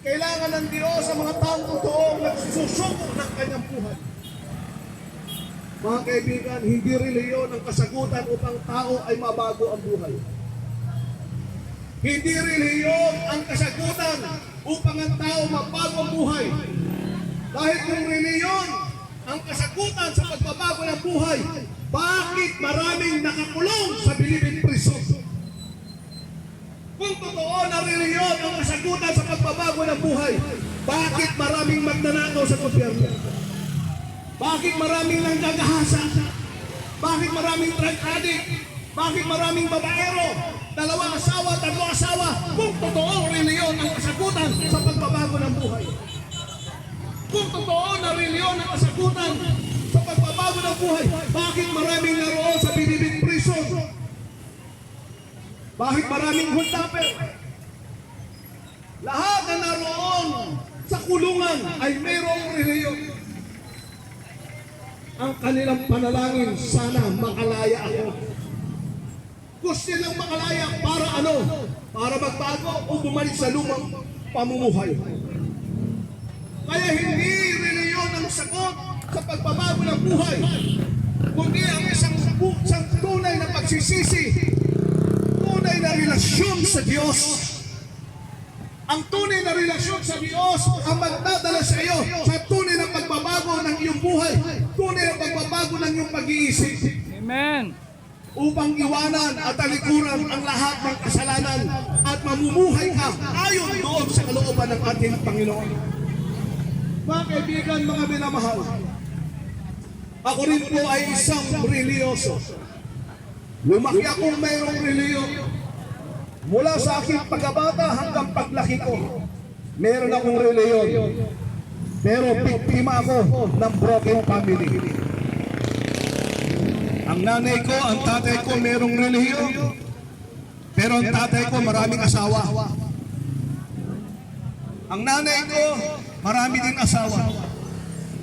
Kailangan ng Diyos sa mga taong totoong nagsusubok ng kanyang buhay. Mga kaibigan, hindi reliyon ang kasagutan upang tao ay mabago ang buhay. Hindi reliyon ang kasagutan upang ang tao mabago ang buhay. Dahil kung reliyon ang kasagutan sa pagbabago ng buhay, bakit maraming nakakulong sa bilibid prison? Kung totoo na reliyon ang kasagutan sa pagbabago ng buhay, bakit maraming magnanakaw sa gobyerno? Bakit maraming nanggagahasa? Bakit maraming drug addict? Bakit maraming babaero? 2 asawa, 3 asawa? Kung totoo reliyon ang kasagutan sa pagbabago ng buhay. Kung totoo na reliyon ang kasagutan sa pagbabago ng buhay, bakit maraming naroon sa binibig prison? Bakit maraming huldaper? Lahat na naroon sa kulungan ay mayroong reliyon. Ang kanilang panalangin, sana makalaya ako. Gusto nilang makalaya para ano? Para magbago o bumalik sa lumang pamumuhay. Kaya hindi reliyon ang sagot sa pagbabago ng buhay, kundi ang isang tunay na pagsisisi, tunay na relasyon sa Diyos. Ang tunay na relasyon sa Diyos ang magdadala sa iyo sa tunay na pagbabago ng iyong buhay, tunay na pagbabago ng iyong pag-iisip. Amen. Upang iwanan at talikuran ang lahat ng kasalanan at mamumuhay ka ayon doon sa kalooban ng ating Panginoon. Mga kaibigan, mga minamahal, ako rin po ay isang reliyoso. Lumaki akong mayroong reliyon. Mula sa aking pagkabata hanggang paglaki ko, meron akong reliyon. Pero biktima ako ng broken family. Ang nanay ko, ang tatay ko merong reliyon. Pero ang tatay ko maraming asawa. Ang nanay ko, marami din asawa.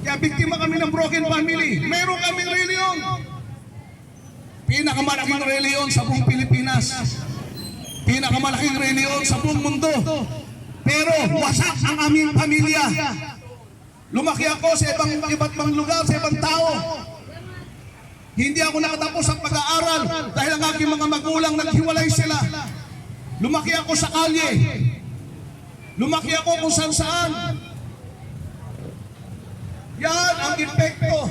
Kaya biktima kami ng broken family. Meron kaming reliyon. Pinakamalaking reliyon sa buong Pilipinas. Pinakamalaking reliyon sa buong mundo. Pero wasak ang aming pamilya. Lumaki ako sa iba't ibang lugar, sa ibang tao. Hindi ako nakatapos sa pag-aaral dahil ang aking mga magulang naghiwalay sila. Lumaki ako sa kalye. Lumaki ako kung saan-saan. Yan ang epekto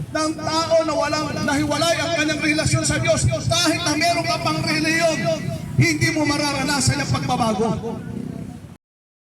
ng tao na walang nahiwalay ang kanyang relasyon sa Diyos. Kahit na meron ka pang reliyon, hindi mo mararanasan ang pagbabago.